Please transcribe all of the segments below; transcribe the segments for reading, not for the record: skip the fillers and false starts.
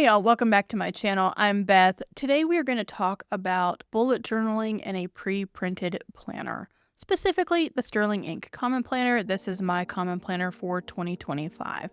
y'all, welcome back to my channel. I'm Beth. Today we are going to talk about bullet journaling in a pre-printed planner, specifically the Sterling Ink Common Planner. This is my common planner for 2025.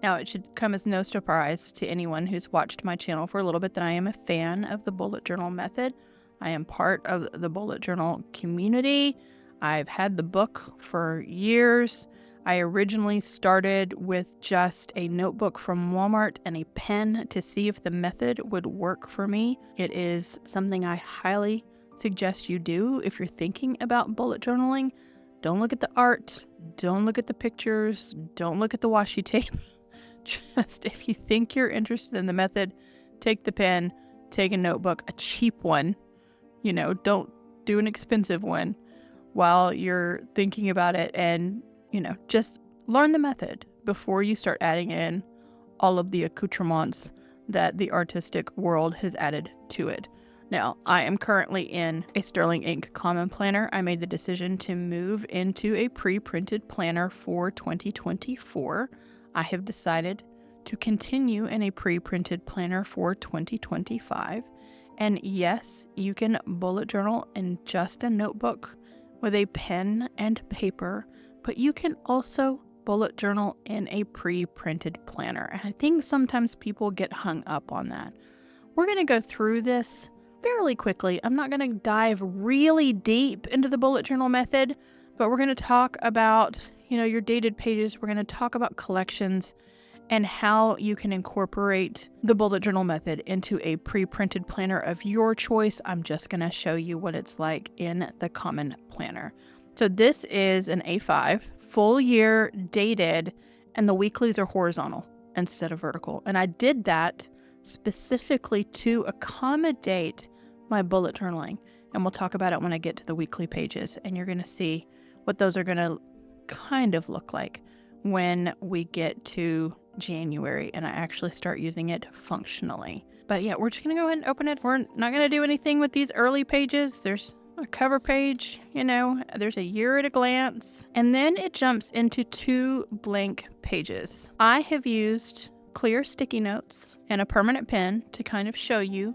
Now, it should come as no surprise to anyone who's watched my channel for a little bit that I am a fan of the bullet journal method. I am part of the bullet journal community. I've had the book for years. I originally started with just a notebook from Walmart and a pen to see if the method would work for me. It is something I highly suggest you do if you're thinking about bullet journaling. Don't look at the art. Don't look at the pictures. Don't look at the washi tape. Just if you think you're interested in the method, take the pen, take a notebook, a cheap one. Don't do an expensive one while you're thinking about it, and just learn the method before you start adding in all of the accoutrements that the artistic world has added to it. Now, I am currently in a Sterling Ink Common Planner. I made the decision to move into a pre-printed planner for 2024. I have decided to continue in a pre-printed planner for 2025. And yes, you can bullet journal in just a notebook with a pen and paper, but you can also bullet journal in a pre-printed planner. And I think sometimes people get hung up on that. We're going to go through this fairly quickly. I'm not going to dive really deep into the bullet journal method, but we're going to talk about, your dated pages. We're going to talk about collections and how you can incorporate the bullet journal method into a pre-printed planner of your choice. I'm just going to show you what it's like in the Common Planner. So this is an A5, full year dated, and the weeklies are horizontal instead of vertical. And I did that specifically to accommodate my bullet journaling. And we'll talk about it when I get to the weekly pages. And you're going to see what those are going to kind of look like when we get to January and I actually start using it functionally. But yeah, we're just going to go ahead and open it. We're not going to do anything with these early pages. There's a cover page, there's a year at a glance, and then it jumps into 2 blank pages. I have used clear sticky notes and a permanent pen to kind of show you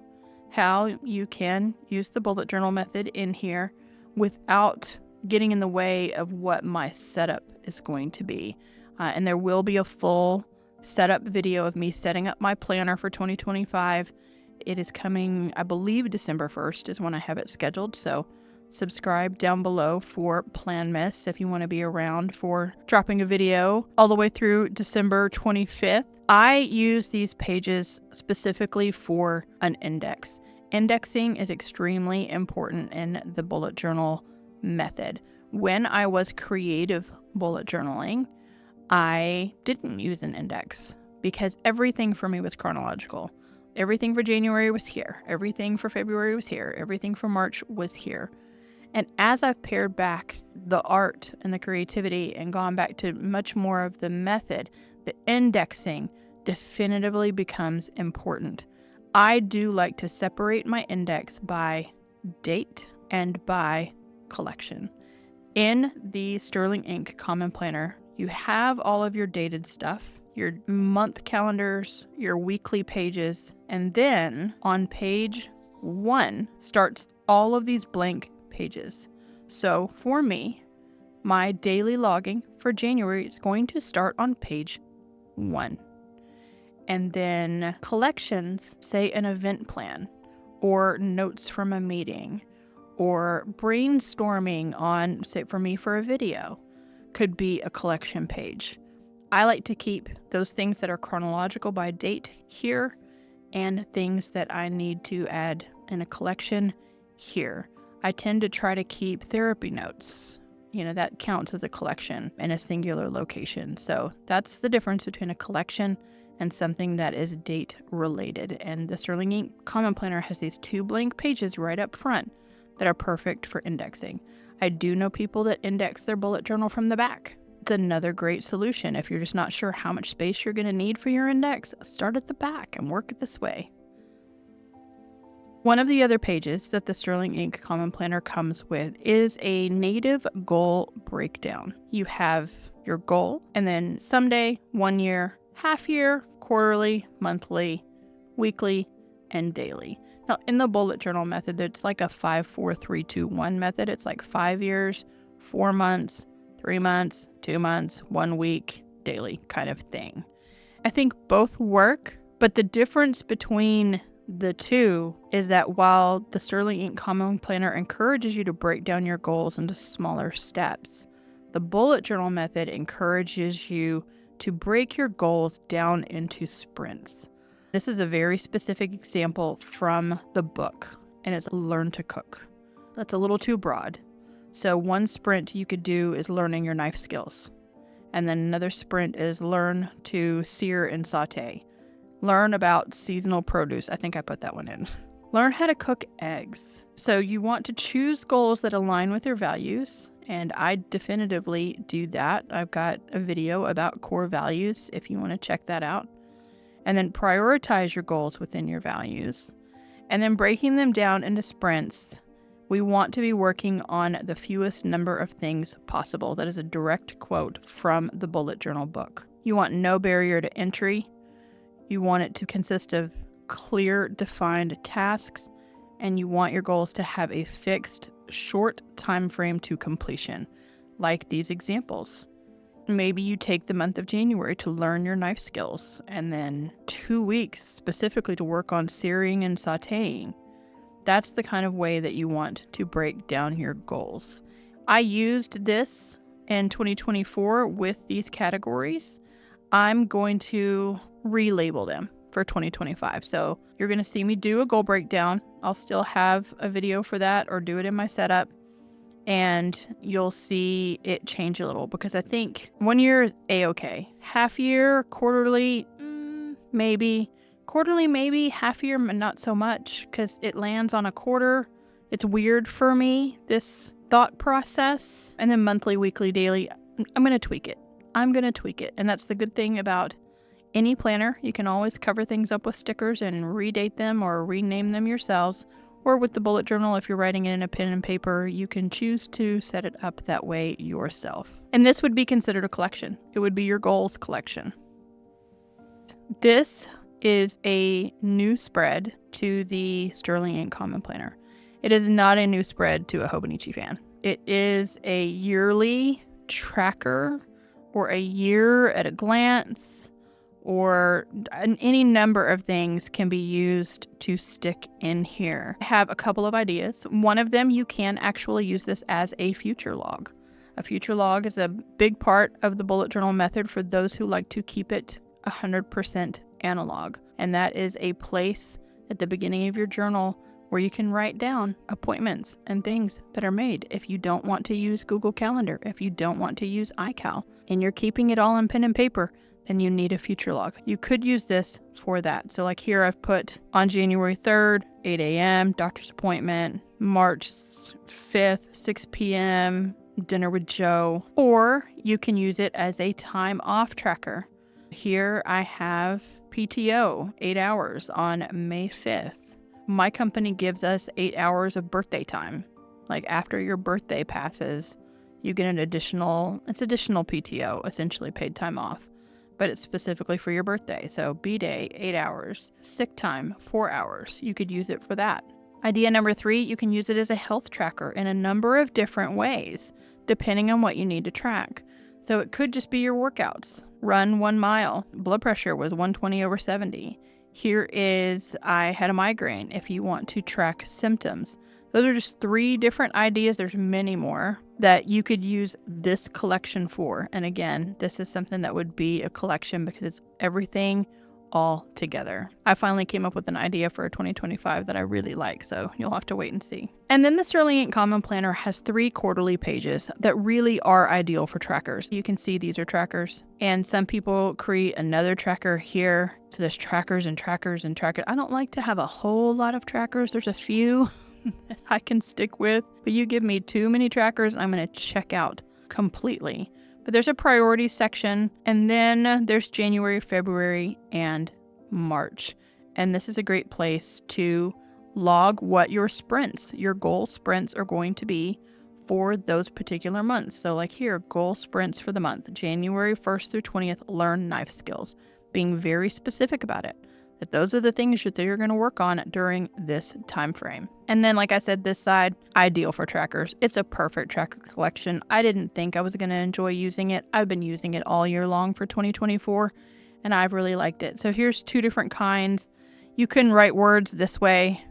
how you can use the bullet journal method in here without getting in the way of what my setup is going to be. And there will be a full setup video of me setting up my planner for 2025. It is coming, I believe, December 1st is when I have it scheduled. So subscribe down below for Plan Miss if you want to be around for dropping a video all the way through December 25th. I use these pages specifically for an index. Indexing is extremely important in the bullet journal method. When I was creative bullet journaling, I didn't use an index because everything for me was chronological. Everything for January was here. Everything for February was here. Everything for March was here. And as I've pared back the art and the creativity and gone back to much more of the method, the indexing definitively becomes important. I do like to separate my index by date and by collection. In the Sterling Ink Common Planner, you have all of your dated stuff, your month calendars, your weekly pages, and then on page 1 starts all of these blank pages. So for me, my daily logging for January is going to start on page 1. And then collections, say an event plan, or notes from a meeting, or brainstorming on, say for me for a video, could be a collection page. I like to keep those things that are chronological by date here and things that I need to add in a collection here. I tend to try to keep therapy notes. That counts as a collection in a singular location. So that's the difference between a collection and something that is date related. And the Sterling Ink Common Planner has these 2 blank pages right up front that are perfect for indexing. I do know people that index their bullet journal from the back. It's another great solution. If you're just not sure how much space you're going to need for your index, start at the back and work it this way. One of the other pages that the Sterling Ink Common Planner comes with is a native goal breakdown. You have your goal, and then someday, 1 year, half year, quarterly, monthly, weekly, and daily. Now, in the bullet journal method, it's like a 5, 4, 3, 2, 1 method. It's like 5 years, 4 months, 3 months, 2 months, 1 week, daily kind of thing. I think both work, but the difference between the two is that while the Sterling Ink Common Planner encourages you to break down your goals into smaller steps, the bullet journal method encourages you to break your goals down into sprints. This is a very specific example from the book, and it's learn to cook. That's a little too broad. So one sprint you could do is learning your knife skills. And then another sprint is learn to sear and saute. Learn about seasonal produce. I think I put that one in. Learn how to cook eggs. So you want to choose goals that align with your values. And I definitively do that. I've got a video about core values if you want to check that out. And then prioritize your goals within your values. And then breaking them down into sprints. We want to be working on the fewest number of things possible. That is a direct quote from the bullet journal book. You want no barrier to entry. You want it to consist of clear, defined tasks, and you want your goals to have a fixed, short time frame to completion, like these examples. Maybe you take the month of January to learn your knife skills, and then 2 weeks specifically to work on searing and sauteing. That's the kind of way that you want to break down your goals. I used this in 2024 with these categories. I'm going to relabel them for 2025. So you're going to see me do a goal breakdown. I'll still have a video for that or do it in my setup. And you'll see it change a little because I think 1 year is A-okay. Half year, quarterly, maybe. Quarterly, maybe. Half year, not so much because it lands on a quarter. It's weird for me, this thought process. And then monthly, weekly, daily, I'm going to tweak it. And that's the good thing about any planner. You can always cover things up with stickers and redate them or rename them yourselves. Or with the bullet journal, if you're writing it in a pen and paper, you can choose to set it up that way yourself. And this would be considered a collection. It would be your goals collection. This is a new spread to the Sterling Ink Common Planner. It is not a new spread to a Hobonichi fan. It is a yearly tracker or a year at a glance, or any number of things can be used to stick in here. I have a couple of ideas. One of them, you can actually use this as a future log. A future log is a big part of the bullet journal method for those who like to keep it 100% analog. And that is a place at the beginning of your journal where you can write down appointments and things that are made if you don't want to use Google Calendar, if you don't want to use iCal, and you're keeping it all in pen and paper, then you need a future log. You could use this for that. So like here I've put on January 3rd, 8 a.m., doctor's appointment, March 5th, 6 p.m., dinner with Joe. Or you can use it as a time off tracker. Here I have PTO, 8 hours on May 5th. My company gives us 8 hours of birthday time. Like after your birthday passes, you get an additional PTO, essentially paid time off, but it's specifically for your birthday. So B-Day, 8 hours. Sick time, 4 hours. You could use it for that. Idea number 3, you can use it as a health tracker in a number of different ways, depending on what you need to track. So it could just be your workouts. Run 1 mile. Blood pressure was 120/70. Here is, I had a migraine, if you want to track symptoms. Those are just 3 different ideas. There's many more that you could use this collection for. And again, this is something that would be a collection because it's everything all together. I finally came up with an idea for a 2025 that I really like, so you'll have to wait and see. And then the Sterling Ink Common Planner has 3 quarterly pages that really are ideal for trackers. You can see these are trackers, and some people create another tracker here. So there's trackers and trackers and trackers. I don't like to have a whole lot of trackers. There's a few that I can stick with, but you give me too many trackers, I'm going to check out completely. But there's a priorities section, and then there's January, February, and March. And this is a great place to log what your sprints, your goal sprints are going to be for those particular months. So like here, goal sprints for the month, January 1st through 20th, learn knife skills, being very specific about it. that those are the things that you're going to work on during this time frame. And then, like I said, this side, ideal for trackers. It's a perfect tracker collection. I didn't think I was going to enjoy using it. I've been using it all year long for 2024, and I've really liked it. So here's 2 different kinds. You can write words this way.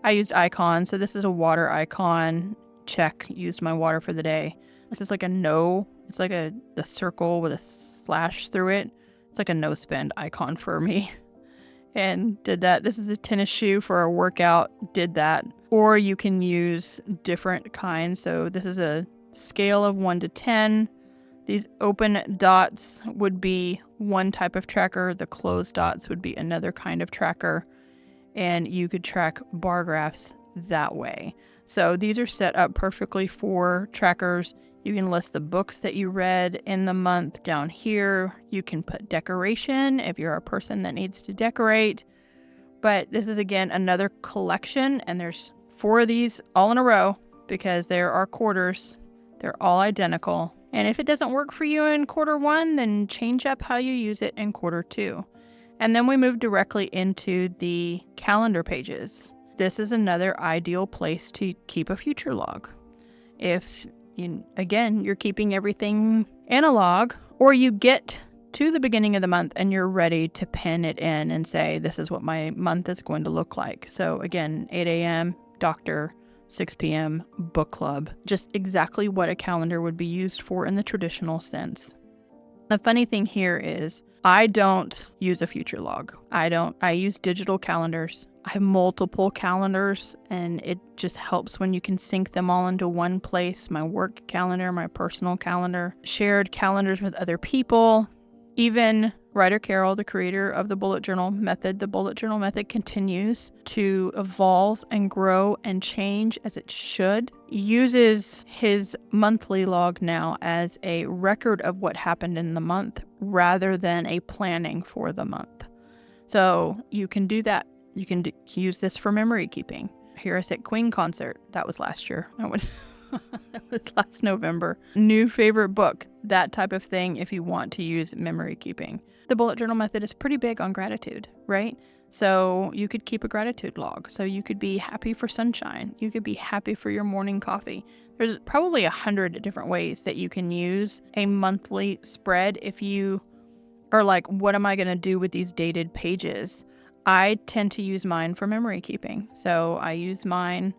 I used icons. So this is a water icon. Check, used my water for the day. This is like a no. It's like a circle with a slash through it. It's like a no spend icon for me. And did that. This is a tennis shoe for a workout. Did that. Or you can use different kinds. So this is a scale of 1 to 10. These open dots would be one type of tracker. The closed dots would be another kind of tracker. And you could track bar graphs that way. So these are set up perfectly for trackers. You can list the books that you read in the month down here. You can put decoration if you're a person that needs to decorate. But this is, again, another collection, and there's 4 of these all in a row because there are quarters. They're all identical. And if it doesn't work for you in quarter 1, then change up how you use it in quarter 2. And then we move directly into the calendar pages. This is another ideal place to keep a future log. If you're keeping everything analog, or you get to the beginning of the month and you're ready to pen it in and say, this is what my month is going to look like. So again, 8 a.m., doctor, 6 p.m., book club, just exactly what a calendar would be used for in the traditional sense. The funny thing here is I don't use a future log. I use digital calendars. I have multiple calendars, and it just helps when you can sync them all into one place. My work calendar, my personal calendar, shared calendars with other people. Even Ryder Carroll, the creator of the bullet journal method, the bullet journal method continues to evolve and grow and change as it should. Uses his monthly log now as a record of what happened in the month rather than a planning for the month. So you can do that. You can use this for memory keeping. Here I said Queen concert. That was last year. That was last November. New favorite book. That type of thing if you want to use memory keeping. The bullet journal method is pretty big on gratitude, right? So you could keep a gratitude log. So you could be happy for sunshine. You could be happy for your morning coffee. There's probably 100 different ways that you can use a monthly spread if you are like, what am I going to do with these dated pages? I tend to use mine for memory keeping. So I use mine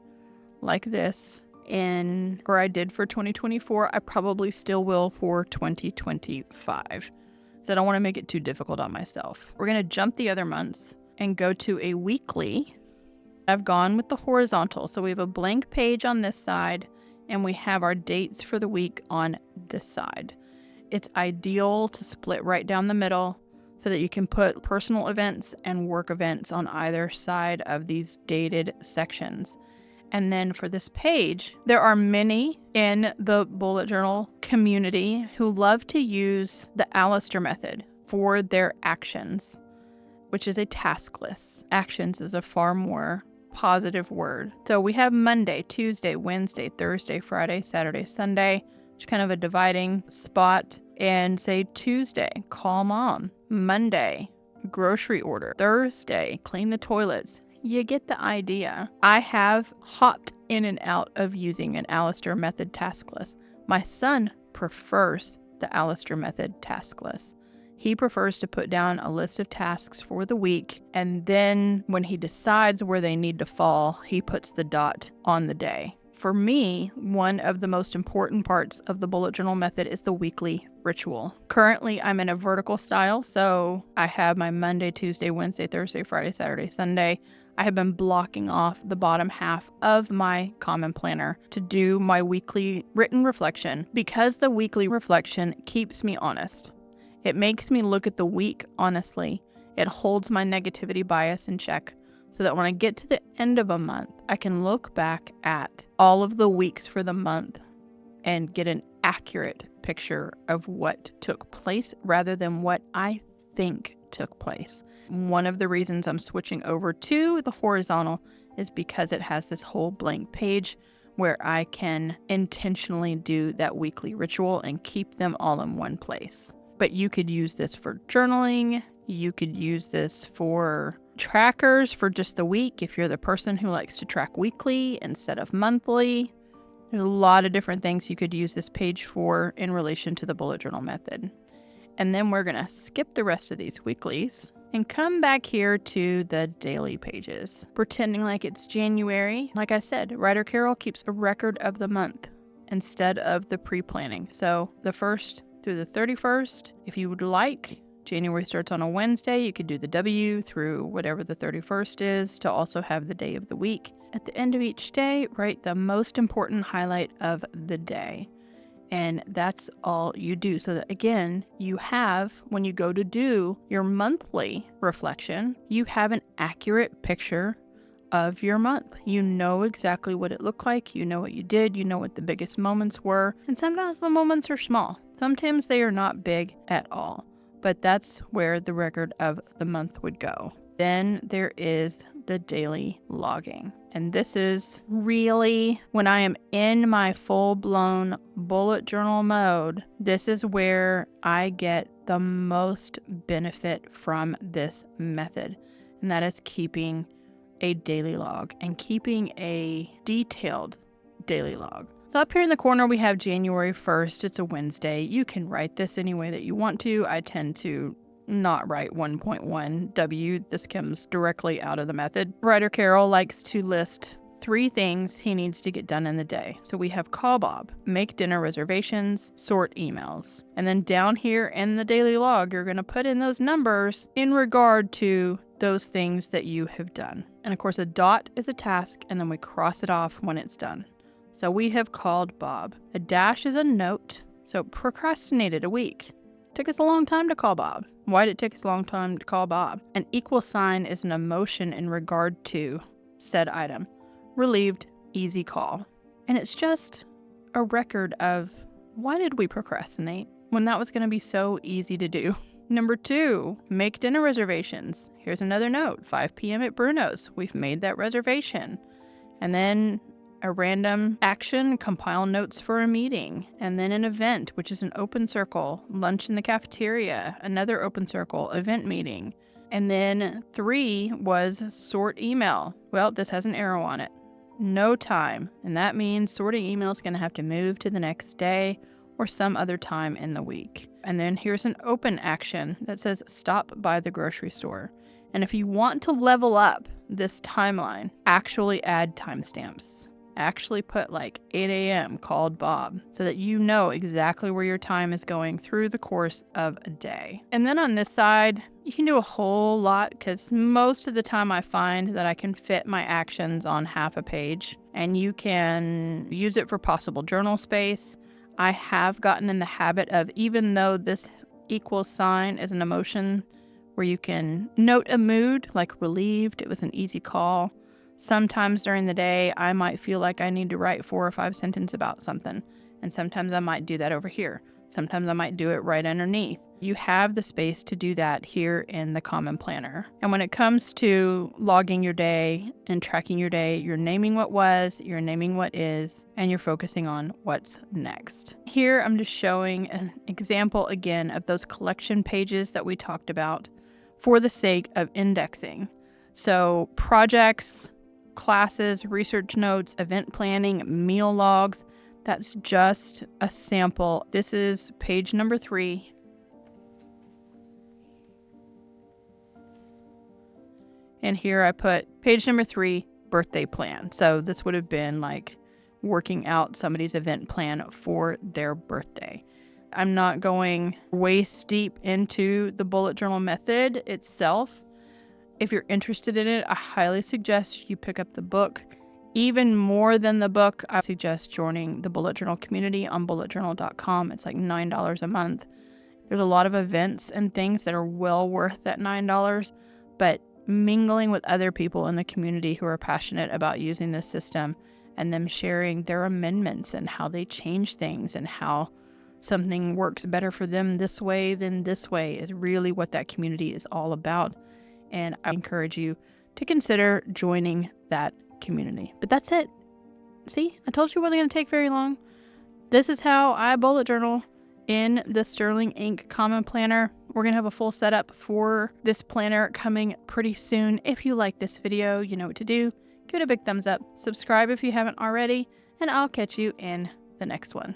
like this, or I did for 2024. I probably still will for 2025. So I don't want to make it too difficult on myself. We're going to jump the other months and go to a weekly. I've gone with the horizontal. So we have a blank page on this side, and we have our dates for the week on this side. It's ideal to split right down the middle so that you can put personal events and work events on either side of these dated sections. And then for this page, there are many in the bullet journal community who love to use the Alistair method for their actions, which is a task list. Actions is a far more positive word. So we have Monday, Tuesday, Wednesday, Thursday, Friday, Saturday, Sunday, which is kind of a dividing spot. And say Tuesday, call mom. Monday, grocery order. Thursday, clean the toilets. You get the idea. I have hopped in and out of using an Alistair method task list. My son prefers the Alistair method task list. He prefers to put down a list of tasks for the week, and then when he decides where they need to fall, he puts the dot on the day. For me, one of the most important parts of the bullet journal method is the weekly ritual. Currently, I'm in a vertical style, so I have my Monday, Tuesday, Wednesday, Thursday, Friday, Saturday, Sunday. I have been blocking off the bottom half of my common planner to do my weekly written reflection because the weekly reflection keeps me honest. It makes me look at the week honestly. It holds my negativity bias in check so that when I get to the end of a month, I can look back at all of the weeks for the month and get an accurate picture of what took place rather than what I think took place. One of the reasons I'm switching over to the horizontal is because it has this whole blank page where I can intentionally do that weekly ritual and keep them all in one place. But you could use this for journaling. You could use this for trackers for just the week if you're the person who likes to track weekly instead of monthly. There's a lot of different things you could use this page for in relation to the bullet journal method. And then we're going to skip the rest of these weeklies and come back here to the daily pages, pretending like it's January. Like I said, Writer Carol keeps a record of the month instead of the pre-planning. So the 1st through the 31st, if you would like, January starts on a Wednesday, you could do the W through whatever the 31st is to also have the day of the week. At the end of each day, write the most important highlight of the day. And that's all you do. So that, again, you have, when you go to do your monthly reflection, you have an accurate picture of your month. You know exactly what it looked like. You know what you did. You know what the biggest moments were. And sometimes the moments are small. Sometimes they are not big at all. But that's where the record of the month would go. Then there is the daily logging. And this is really when I am in my full-blown bullet journal mode, this is where I get the most benefit from this method. And that is keeping a daily log and keeping a detailed daily log. So up here in the corner, we have January 1st. It's a Wednesday. You can write this any way that you want to. I tend to not write 1.1 W. This comes directly out of the method. Writer Carol likes to list 3 things he needs to get done in the day. So we have call Bob, make dinner reservations, sort emails. And then down here in the daily log, you're going to put in those numbers in regard to those things that you have done. And of course, a dot is a task, and then we cross it off when it's done. So we have called Bob. A dash is a note. So procrastinated a week. Took us a long time to call Bob. Why did it take us a long time to call Bob? An equal sign is an emotion in regard to said item. Relieved, easy call. And it's just a record of why did we procrastinate when that was going to be so easy to do? Number 2, make dinner reservations. Here's another note, 5 p.m. at Bruno's. We've made that reservation. And then a random action, compile notes for a meeting, and then an event, which is an open circle, lunch in the cafeteria, another open circle, event meeting. And then 3 was sort email. Well, this has an arrow on it. No time. And that means sorting email is going to have to move to the next day or some other time in the week. And then here's an open action that says stop by the grocery store. And if you want to level up this timeline, actually add timestamps. Actually put like 8 a.m. called Bob so that you know exactly where your time is going through the course of a day. And then on this side, you can do a whole lot because most of the time I find that I can fit my actions on half a page, and you can use it for possible journal space. I have gotten in the habit of, even though this equal sign is an emotion where you can note a mood, like relieved, it was an easy call. Sometimes during the day, I might feel like I need to write 4 or 5 sentences about something. And sometimes I might do that over here. Sometimes I might do it right underneath. You have the space to do that here in the Common Planner. And when it comes to logging your day and tracking your day, you're naming what was, you're naming what is, and you're focusing on what's next. Here, I'm just showing an example again of those collection pages that we talked about for the sake of indexing. So projects, classes, research notes, event planning, meal logs. That's just a sample. This is page number 3. And here I put page number 3, birthday plan. So this would have been like working out somebody's event plan for their birthday. I'm not going waist deep into the bullet journal method itself. If you're interested in it, I highly suggest you pick up the book. Even more than the book, I suggest joining the bullet journal community on bulletjournal.com. It's like $9 a month. There's a lot of events and things that are well worth that $9, but mingling with other people in the community who are passionate about using this system and them sharing their amendments and how they change things and how something works better for them this way than this way is really what that community is all about. And I encourage you to consider joining that community. But that's it. See, I told you it wasn't going to take very long. This is how I bullet journal in the Sterling Ink Common Planner. We're going to have a full setup for this planner coming pretty soon. If you like this video, you know what to do. Give it a big thumbs up, subscribe if you haven't already, and I'll catch you in the next one.